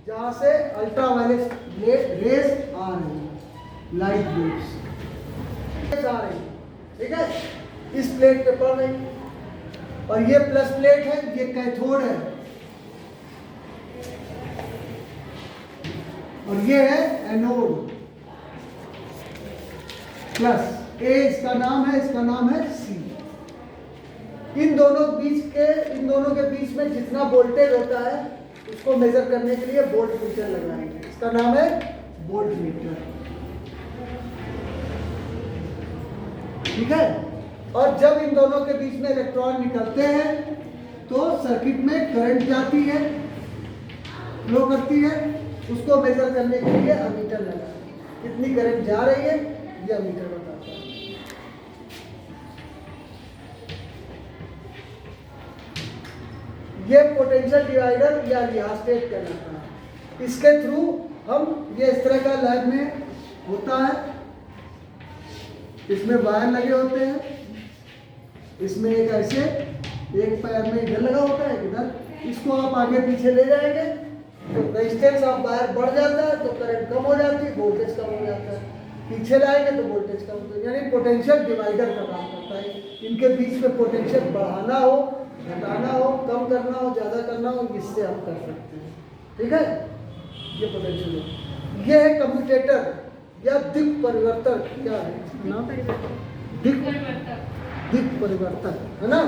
जहाँ से ultraviolet rays आ रही है, लाइट वेव्स आ रही है, ठीक है, इस प्लेट पे पड़ रही है। और ये प्लस प्लेट है, ये कैथोड है, और ये है एनोड प्लस। ए इसका नाम है, इसका नाम है सी। इन दोनों के बीच में जितना वोल्टेज होता है उसको मेजर करने के लिए वोल्ट मीटर लगाएंगे, इसका नाम है वोल्ट मीटर, ठीक है। और जब इन दोनों के बीच में इलेक्ट्रॉन निकलते हैं तो सर्किट में करंट जाती है, फ्लो करती है, उसको मेजर करने के लिए अमीटर लगाएंगे। कितनी करंट जा रही है ये अमीटर बताता है। ये पोटेंशियल डिवाइडर या रियास्टेट कहलाता है। इसके थ्रू हम ये इस तरह का लैब में होता है, इसमें वायर लगे होते हैं, इसमें एक ऐसे एक पैर में इधर लगा होता है इधर, इसको आप आगे पीछे ले जाएंगे तो रेजिस्टेंस ऑफ वायर बढ़ जाता है तो करंट कम हो जाती है, वोल्टेज कम हो जाता है, पीछे लाएंगे तो वोल्टेज कम होता है। यानी पोटेंशियल डिवाइडर का काम करता है। इनके बीच में पोटेंशियल बढ़ाना हो, घटाना हो, कम करना हो, ज़्यादा करना हो, इससे आप कर सकते हैं, ठीक है। ये पोटेंशियल है। ये है कम्यूटेटर या दिक् परिवर्तक, क्या है नाम, दिक् परिवर्तक है ना,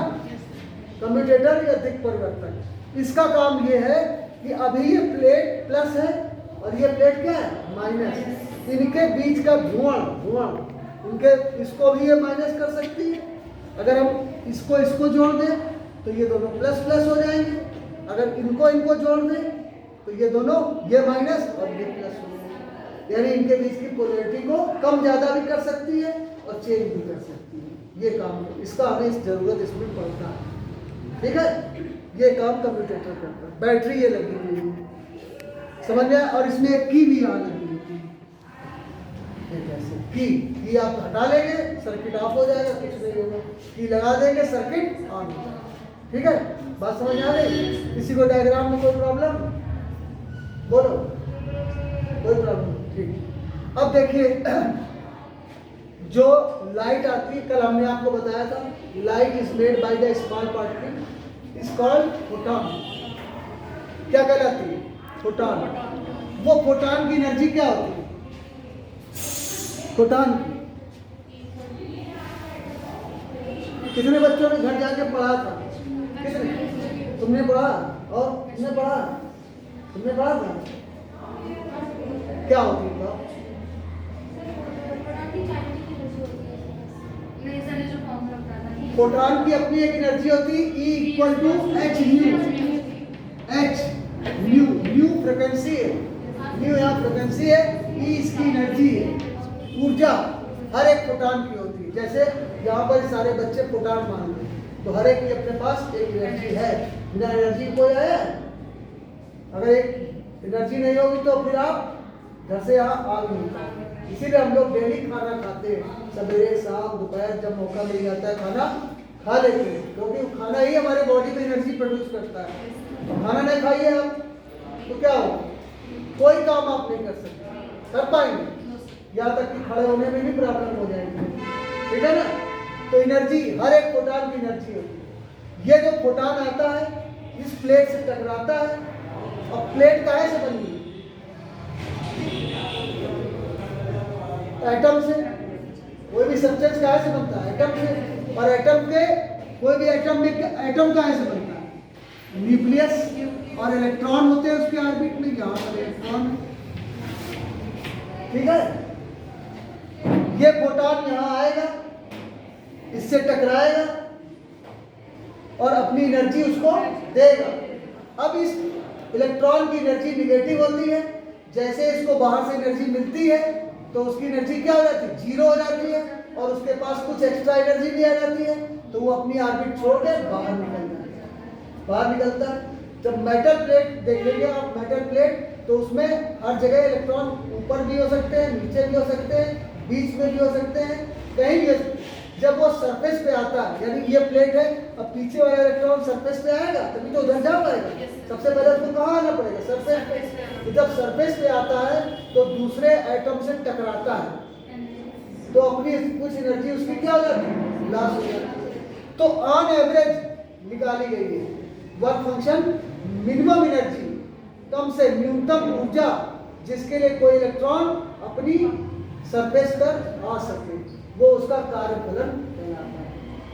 कम्यूटेटर या दिक् परिवर्तक। इसका काम ये है कि अभी ये प्लेट प्लस है और ये प्लेट क्या है माइनस, इनके बीच का धुआं इनके, इसको भी ये माइनस कर सकती है। अगर हम इसको जोड़ दें तो ये दोनों प्लस प्लस हो जाएंगे, अगर इनको जोड़ दें तो ये दोनों, ये माइनस और ये प्लस हो जाएंगे। यानी इनके बीच की पोलैरिटी को कम ज़्यादा भी कर सकती है और चेंज भी कर सकती है। ये काम इसका हमें ज़रूरत इसमें पड़ता है, ठीक है। ये काम कम्यूटेटर करता है। बैटरी ये लगी हुई है, समझ में। और इसमें एक की भी यहाँ लगी हुई थी, की आप हटा लेंगे सर्किट ऑफ हो जाएगा, कुछ नहीं होगा। की लगा देंगे सर्किट ऑन हो जाएगा, ठीक है। बात समझ आ रही? किसी को डायग्राम में कोई प्रॉब्लम बोलो, कोई प्रॉब्लम, ठीक। अब देखिए जो लाइट आती है, कल हमने आपको बताया था light is made by the small particle is called photon. क्या कहलाती है? फोटॉन। वो फोटॉन की एनर्जी क्या होती है? फोटॉन की कितने बच्चों ने घर जाके पढ़ा था? कितने? तुमने पढ़ा और तुमने पढ़ा? तुमने पढ़ा था? क्या होती है? फोटॉन की अपनी एक एनर्जी होती है, E equal to H nu. H nu, nu frequency है, न्यू यहाँ फ्रिक्वेंसी है, E इसकी एनर्जी है, ऊर्जा हर एक फोटॉन की होती है। जैसे यहाँ पर सारे बच्चे फोटॉन मान लो तो हर एक की अपने पास एक एनर्जी है। बिना एनर्जी कोई आया? अगर एक एनर्जी नहीं होगी तो फिर आप घर से यहाँ आ नहीं पाएंगे। इसीलिए हम लोग डेली खाना खाते हैं, सवेरे शाम दोपहर, जब मौका मिल जाता है खाना खा लेते हैं, क्योंकि खाना ही हमारे बॉडी में एनर्जी प्रोड्यूस करता है। तो खाना नहीं खाइए आप तो क्या होगा? कोई काम आप नहीं कर सकते, कर पाएंगे, यहाँ तक कि खड़े होने में भी प्रॉब्लम हो जाएगी, ठीक है ना। तो एनर्जी हर एक फोटॉन की एनर्जी होती है। ये जो फोटॉन आता है इस प्लेट से टकराता है, और प्लेट काहे से बनी है? एटम से। कोई भी सब्सटेंस काहे से बनता है? एटम से। और एटम के कोई भी एटम में एटम काहे से बनता है? न्यूक्लियस और इलेक्ट्रॉन होते हैं उसके ऑर्बिट में, यहाँ पर इलेक्ट्रॉन, ठीक है। ये फोटॉन यहाँ आएगा, इससे टकराएगा और अपनी एनर्जी उसको देगा। अब इस इलेक्ट्रॉन की एनर्जी निगेटिव होती है, जैसे इसको बाहर से एनर्जी मिलती है तो उसकी एनर्जी क्या हो जाती है? जीरो हो जाती है, और उसके पास कुछ एक्स्ट्रा एनर्जी भी आ जाती है, तो वो अपनी ऑर्बिट छोड़ के बाहर निकल जाता है, बाहर निकलता है। जब मेटल प्लेट देखेंगे आप, मेटल प्लेट, तो उसमें हर जगह इलेक्ट्रॉन ऊपर भी हो सकते हैं, नीचे भी हो सकते हैं, बीच में भी हो सकते हैं, कहीं भी हो सकते हैं। जब वो सरफेस पे आता है, यानी ये प्लेट है, अब पीछे वाला इलेक्ट्रॉन सरफेस पे आएगा तभी तो उधर जा पाएगा। सबसे पहले उसको कहाँ आना पड़ेगा? सरफेस पे। तो जब सरफेस पे आता है तो दूसरे एटम से टकराता है, तो अपनी कुछ एनर्जी उसकी क्या हो जाती है, लॉस हो जाती है। तो ऑन एवरेज निकाली गई है वर्क फंक्शन मिनिमम एनर्जी, कम से न्यूनतम ऊर्जा जिसके लिए कोई इलेक्ट्रॉन अपनी सरफेस पर आ सके, वो उसका कार्यफलन कहलाता है।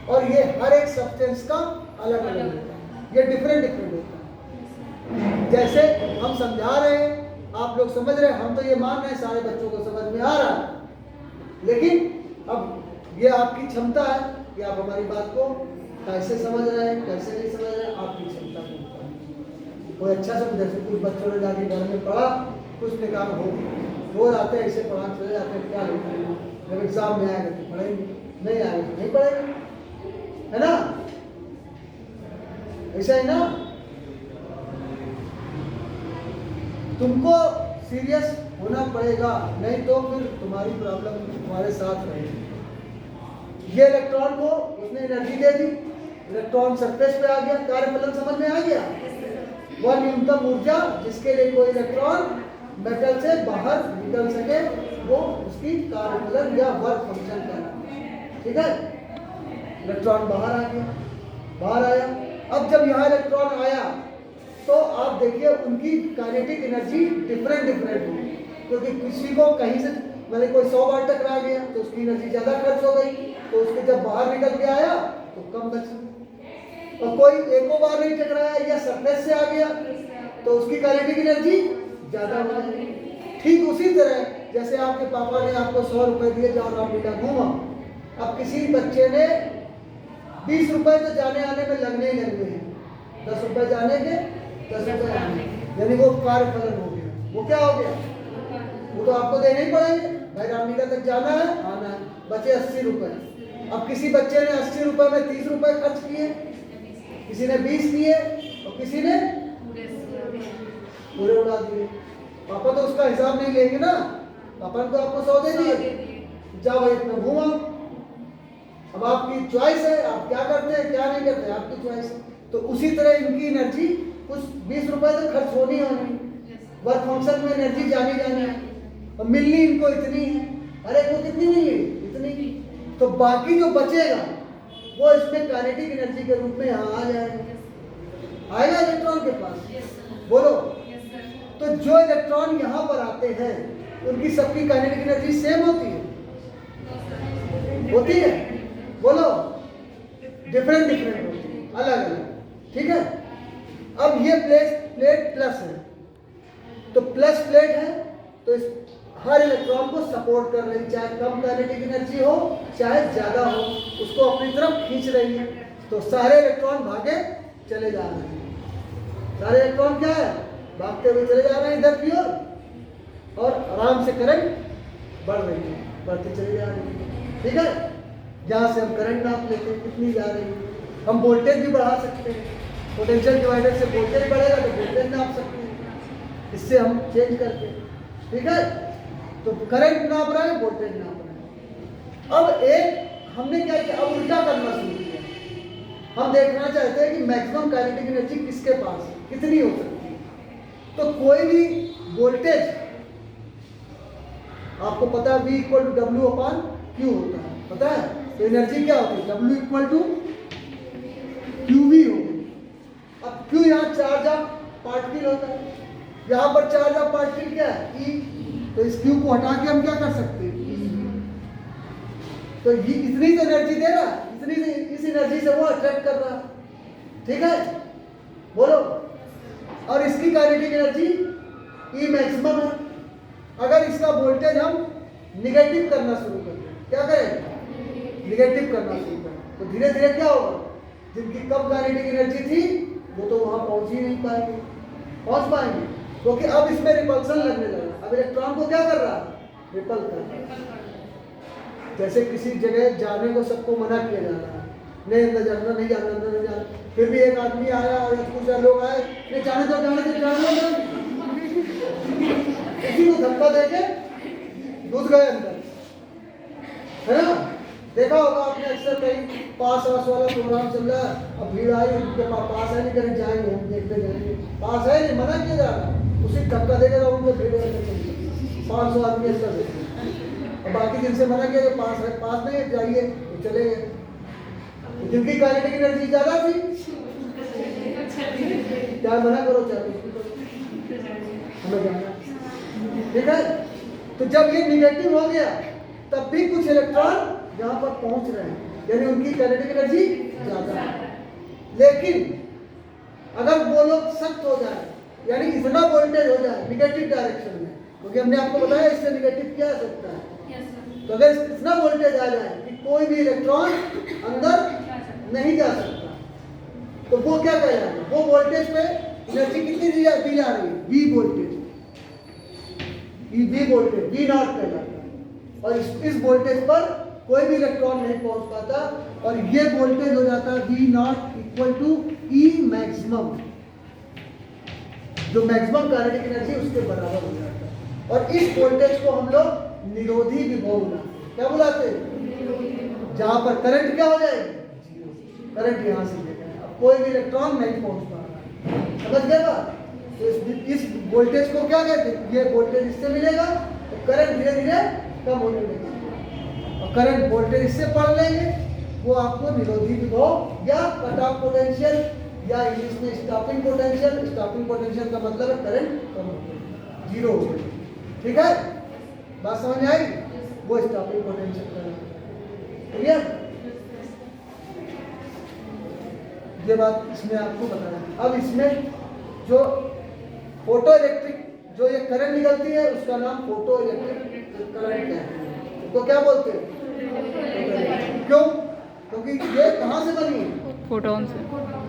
और ये हर एक सब्सटेंस का अलग अलग होता है, ये डिफरेंट डिफरेंट होता है। जैसे हम समझा रहे हैं, आप लोग समझ रहे हैं, हम तो ये मान रहे हैं सारे बच्चों को समझ में आ रहा है, लेकिन अब ये आपकी क्षमता है कि आप हमारी बात को कैसे समझ रहे हैं, कैसे नहीं समझ रहे हैं, आपकी क्षमता को ऊपर है। कोई अच्छा समझ, जैसे कुछ बच्चों ने जाके घर में पढ़ा, कुछ ने काम हो जाते हैं, ऐसे पढ़ा चले जाते हैं, क्या लिखते हैं, जब एग्जाम में आएगा तो पढ़ेंगे, नहीं आएगा तो नहीं पढ़ेंगे, है ना, ऐसा है ना। तुमको सीरियस होना पड़ेगा, नहीं तो फिर तुम्हारी प्रॉब्लम तुम्हारे साथ रहेगी। ये इलेक्ट्रॉन को उसने एनर्जी दे दी, इलेक्ट्रॉन सरफेस पे आ गया, कार्यफलन समझ में आ गया। वह न्यूनतम ऊर्जा जिसके लिए कोई इलेक्ट्रॉन मेटल से बाहर निकल सके, वो उसकी कार्यफलन या वर्क फंक्शन कहलाता है। ठीक है, इलेक्ट्रॉन बाहर आ गया, बाहर आया। अब जब यहाँ इलेक्ट्रॉन आया तो आप देखिए उनकी काइनेटिक एनर्जी डिफरेंट डिफरेंट होगी, क्योंकि किसी को कहीं से मैंने कोई 100 बार टकरा गया तो उसकी एनर्जी ज़्यादा खर्च हो गई, तो उसके जब बाहर निकल के आया तो कम बची। और कोई एको बार नहीं टकराया या सरफेस से आ गया तो उसकी काइनेटिक एनर्जी ज़्यादा हो जाएगी। ठीक उसी तरह जैसे आपके पापा ने आपको 100 रुपये दिए, जाओ रामलीला घूमा। अब किसी बच्चे ने 20 रुपये तो जाने आने में लगने ही लगने हैं, 10 रुपये जाने के 10 रुपये आने, यानी वो कार्यफलन हो गया। वो क्या हो गया, वो तो आपको देने ही पड़ेंगे भाई, रामलीला तक जाना है आना है, बचे 80 रुपये। अब किसी बच्चे ने 80 रुपये में 30 रुपये खर्च किए, किसी ने 20 किए और किसी ने पूरे उड़ा दिए। पापा तो उसका हिसाब नहीं लेंगे ना, पापा ने तो आपको 100 दे दिए, जाओ भाई इतना घूमा। अब आपकी चॉइस है, आप क्या करते हैं क्या नहीं करते, आपकी चॉइस। तो उसी तरह इनकी एनर्जी कुछ 20 रुपए तो खर्च होनी होनी, वर्क फंक्शन में एनर्जी जानी है, और मिलनी इनको इतनी है, अरे को कितनी नहीं है, इतनी। तो बाकी जो बचेगा वो इसमें काइनेटिक एनर्जी के रूप में यहाँ आ जाएगा, आएगा इलेक्ट्रॉन के पास, बोलो। तो जो इलेक्ट्रॉन यहाँ पर आते हैं उनकी सबकी काइनेटिक एनर्जी सेम होती है, बोलो, डिफरेंट डिफरेंट होती है, अलग अलग। ठीक है, अब ये प्लेट प्लस है, तो प्लस प्लेट है तो इस हर इलेक्ट्रॉन को सपोर्ट कर रही, चाहे कम काइनेटिक एनर्जी हो चाहे ज्यादा हो, उसको अपनी तरफ खींच रही है। तो सारे इलेक्ट्रॉन भागे चले जा रहे हैं, सारे इलेक्ट्रॉन क्या है, भागते हुए चले जा रहे हैं इधर की ओर, और आराम से करंट बढ़ रही है, बढ़ती चली जा रही है। ठीक है, जहाँ से हम करंट नाप लेते हैं कितनी जा रही है, हम वोल्टेज भी बढ़ा सकते हैं, पोटेंशियल डिवाइडर से वोल्टेज बढ़ेगा तो वोल्टेज नाप सकते हैं, इससे हम चेंज करके। ठीक है, तो करंट नाप रहा है, वोल्टेज नाप रहा है। अब एक हमने क्या किया, अब उल्टा करना शुरू किया, हम देखना चाहते हैं कि मैक्सिमम काइनेटिक एनर्जी किसके पास है, कितनी हो सकती है। तो कोई भी वोल्टेज आपको पता है V = W/Q होता है, पता है, तो एनर्जी क्या होती है, W = QV होगी। अब Q यहाँ चार्ज ऑफ पार्टिकल होता है, यहाँ पर चार्ज ऑफ पार्टिकल क्या है, E, तो इस Q को हटा के हम क्या कर सकते हैं, तो ये इतनी तो एनर्जी दे रहा, इतनी इस एनर्जी से वो अट्रैक्ट कर रहा। ठीक है, बोलो। और इसकी काइनेटिक एनर्जी E मैक्सिमम है। अगर इसका वोल्टेज हम निगेटिव करना शुरू कर दें, क्या करें, निगेटिव करना शुरू करें, तो धीरे धीरे क्या होगा, जिनकी कम काइनेटिक एनर्जी थी वो तो वहां पहुंच ही नहीं पाएंगे, क्योंकि अब इसमें रिपल्सन लगने लगा। अब इलेक्ट्रॉन को क्या कर रहा है, रिपल कर रहा है। जैसे किसी जगह जाने को सबको मना किया जा रहा है, नहीं अंदर जाना, नहीं जाना, अंदर नहीं जाना, फिर भी एक आदमी आया और कुछ लोग आए, नहीं जाने दो, किसी को धक्का देके घुस गए अंदर, है ना। देखा होगा आपने अक्सर कहीं पास वाला प्रोग्राम चल रहा है, अब भीड़ आई, उनके पास है नहीं, कहीं जाएंगे हम देखते जाएंगे, पास है नहीं, मना किया जा रहा है, उसे धक्का देगा राउंड में फिर 500 आदमी ऐसा देते हैं। और बाकी जिनसे मना किया जो पास नहीं जाइए तो चले गए। जिनकी काइनेटिक एनर्जी ज़्यादा थी क्या मना करो चाहे हमें जाना, ठीक है। तो जब ये निगेटिव हो गया तब भी कुछ इलेक्ट्रॉन यहाँ पर पहुंच रहे हैं, यानी उनकी काइनेटिक एनर्जी ज़्यादा है। लेकिन अगर वो लोग सख्त हो जाए, यानी इतना वोल्टेज हो जाए निगेटिव डायरेक्शन में, क्योंकि हमने आपको बताया इससे निगेटिव क्या आ सकता है, तो अगर इतना वोल्टेज आ जाए कि कोई भी इलेक्ट्रॉन अंदर नहीं जा सकता, तो वो क्या कहलाएगा, वो वोल्टेज पे एनर्जी कितनी दी जा रही है, V voltage, V voltage V not कहलाता है। और इस वोल्टेज पर कोई भी इलेक्ट्रॉन नहीं पहुंच पाता, और ये वोल्टेज हो जाता है V naught equal to E maximum, जो मैक्सिमम काइनेटिक एनर्जी उसके बराबर हो जाता है। और इस वोल्टेज को हम लोग निरोधी विभव बुलाते हैं। क्या बुलाते हैं? जहां पर करंट क्या हो जाएगी, करंट यहां से लेकर अब कोई भी इलेक्ट्रॉन नहीं पहुंच पा रहा, समझ गए बात। तो इस वोल्टेज को क्या कहते हैं, ये वोल्टेज इससे मिलेगा तो करंट धीरे धीरे कम होने लगेगा, और करंट वोल्टेज इससे पढ़ लेंगे, वो आपको निरोधी विभव या कट ऑफ पोटेंशियल या इंग्लिश में स्टॉपिंग पोटेंशियल, स्टॉपिंग पोटेंशियल का मतलब है करंट कम हो गया, जीरो हो गया, ठीक है, बात समझ में आई, वो स्टॉपिंग पोटेंशियल करंट, क्लियर। ये बात इसमें आपको बताना। अब इसमें जो फोटो इलेक्ट्रिक जो ये करंट निकलती है उसका नाम फोटो इलेक्ट्रिक करंट है, तो क्या बोलते हैं, क्यों, क्योंकि ये कहाँ से बनी है, फोटोन से,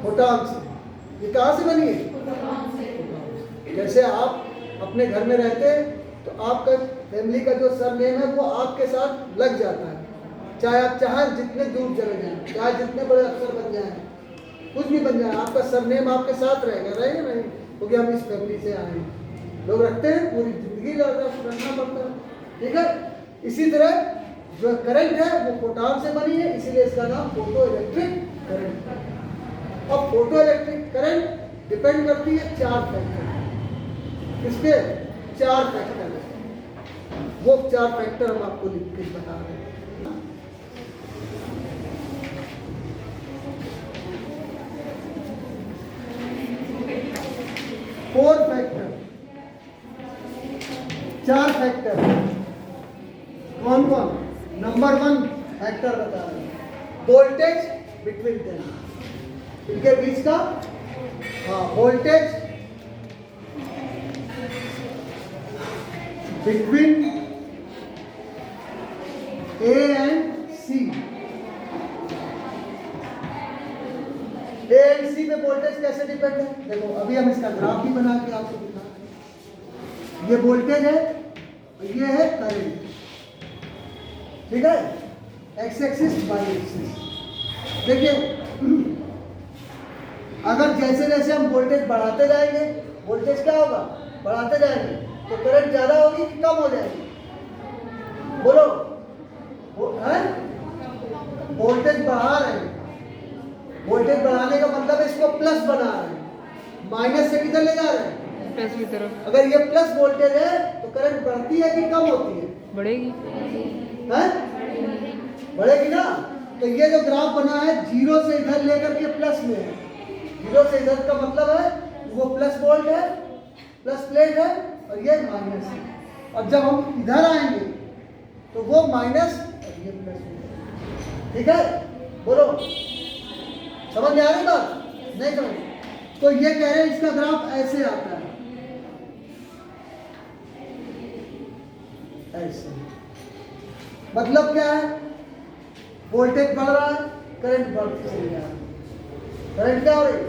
फोटोन से। ये कहाँ से बनी है, जैसे आप अपने घर में रहते हैं तो आपका फैमिली का जो सरनेम है वो आपके साथ लग जाता है, चाहे आप चाहे जितने दूर चले जाएं, चाहे जितने बड़े अफसर बन जाएं, कुछ भी बन जाए, आपका सरनेम आपके साथ रहेगा नहीं, क्योंकि हम इस फैमिली से आए हैं, लोग रखते हैं, पूरी जिंदगी रखना पड़ता है, ठीक है। इसी तरह जो करंट है वो फोटॉन से बनी है, इसीलिए इसका नाम फोटो इलेक्ट्रिक करंट है। अब फोटो इलेक्ट्रिक करंट डिपेंड करती है 4 फैक्टर, किसके, 4 फैक्टर, वो 4 फैक्टर हम आपको लिख के बता रहे हैं। 4 फैक्टर, 4 फैक्टर कौन कौन, नंबर 1 फैक्टर बता रहे हैं, वोल्टेज बिटवीन देम, इनके बीच का, हाँ, voltage between A and C, A and C पे वोल्टेज कैसे डिपेंड है, देखो अभी हम इसका ग्राफ भी बना के आपको दिखा रहे हैं। ये वोल्टेज है और ये है करंट, ठीक है, एक्स एक्सिस वाई एक्सिस। देखिए अगर जैसे जैसे हम वोल्टेज बढ़ाते जाएंगे, वोल्टेज क्या होगा, बढ़ाते जाएंगे तो करंट ज्यादा होगी कि कम हो जाएगी, बोलो, वोल्टेज बढ़ा रहे हैं, वोल्टेज बढ़ाने का मतलब इसको प्लस बना रहे हैं, माइनस से किधर ले जा रहे हैं, प्लस की तरफ। अगर ये प्लस वोल्टेज है तो करंट बढ़ती है कि कम होती है, बढ़ेगी, है बढ़ेगी ना। तो ये जो ग्राफ बना है 0 से इधर लेकर के प्लस में है, 0 से इधर का मतलब है वो प्लस वोल्ट है, प्लस प्लेट है, और ये माइनस है, और जब हम इधर आएंगे तो वो माइनस और ये प्लस, ठीक है, बोलो समझ में आ रही बात, नहीं समझ, तो ये कह रहे हैं इसका ग्राफ ऐसे आता है, ऐसे, मतलब क्या है, वोल्टेज बढ़ रहा है, करंट बढ़ती चली जा रहा है, करंट क्या हो रही है,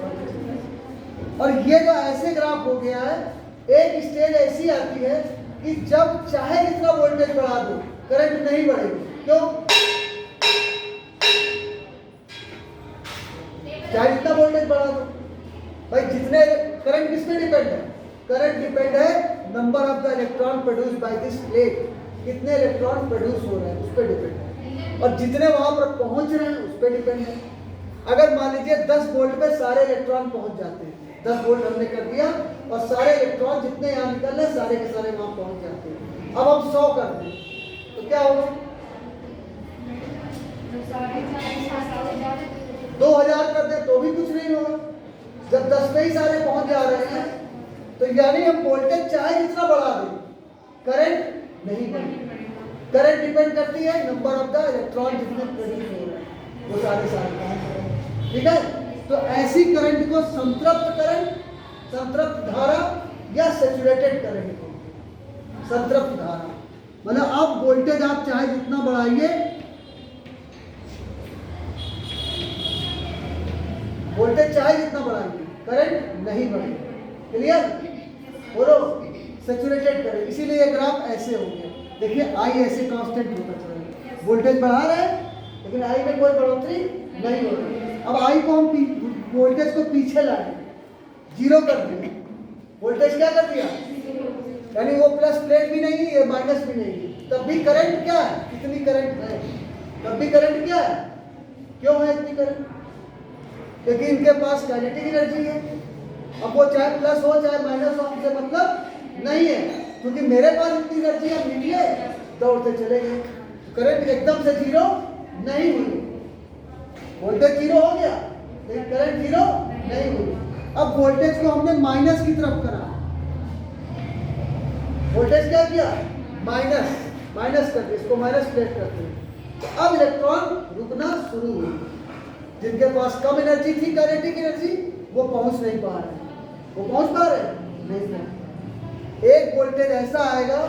और ये जो ऐसे ग्राफ हो गया है, एक स्टेज ऐसी आती है कि जब चाहे जितना वोल्टेज बढ़ा दो करंट नहीं बढ़ेगी, क्यों, चाहे जितना वोल्टेज बढ़ा दो, भाई जितने, करंट किस पे डिपेंड है, करंट डिपेंड है number of the electron produce by this plate, कितने इलेक्ट्रॉन प्रोड्यूस हो रहे हैं उस पर डिपेंड है, और जितने वहां पर पहुंच रहे हैं उस पर डिपेंड है। अगर मान लीजिए 10 वोल्ट पे सारे इलेक्ट्रॉन पहुंच जाते हैं 10 वोल्ट हमने कर दिया और सारे इलेक्ट्रॉन जितने यहाँ निकल रहे सारे के सारे वहां पहुंच जाते हैं। अब हम 100 कर दें तो क्या होगा? 2000 कर दें तो भी कुछ नहीं होगा। जब 10 पे ही सारे पहुंच जा रहे हैं तो यानी हम वोल्टेज चाहे जितना बढ़ा दें करंट नहीं बढ़ेगा। करंट डिपेंड करती है नंबर ऑफ द इलेक्ट्रॉन जितने प्रोड्यूस हो रहे हैं वो सारे पहुंच रहे हैं। ठीक है, तो ऐसी करंट को संतृप्त करंट, संतृप्त धारा या सैचुरेटेड करंट को संतृप्त धारा। मतलब अब वोल्टेज आप चाहे जितना बढ़ाइए, वोल्टेज चाहे जितना बढ़ाइए करंट नहीं बढ़ेगा। क्लियर? बोलो सैचुरेटेड करंट। इसीलिए ये ग्राफ ऐसे हो गया। देखिए आई ऐसे कांस्टेंट होता चला गया, वोल्टेज बढ़ा रहे हैं लेकिन आई में कोई बढ़ोतरी नहीं हो रही। अब आई को हम वोल्टेज को पीछे लाए, 0 कर दिया, वोल्टेज क्या कर दिया, यानी वो प्लस प्लेट भी नहीं है ये माइनस भी नहीं है, तब भी करंट क्या है, कितनी करंट है, तब भी करंट क्या है, क्यों है इतनी करंट, क्योंकि इनके पास काइनेटिक एनर्जी है। अब वो चाहे प्लस हो चाहे माइनस हो हमसे मतलब नहीं है, क्योंकि मेरे पास इतनी एनर्जी है, निकले दौड़ते चले गए, करंट एकदम से 0 नहीं हुई, वोल्टेज 0 हो गया लेकिन करंट 0 नहीं हुई। अब वोल्टेज को हमने माइनस की तरफ करा, वोल्टेज क्या किया, माइनस, माइनस करके इसको माइनस प्लेट करते हैं, तो अब इलेक्ट्रॉन रुकना शुरू हुई। जिनके पास कम एनर्जी थी काइनेटिक एनर्जी वो पहुंच नहीं पा रहे, वो पहुंच पा रहे नहीं पहुंच। एक वोल्टेज ऐसा आएगा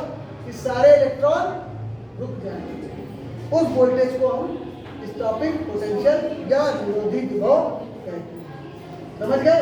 कि सारे इलेक्ट्रॉन रुक जाएंगे, उस वोल्टेज को हम स्टॉपिंग पोटेंशियल या विरोधी विभव कहते हैं। समझ गए?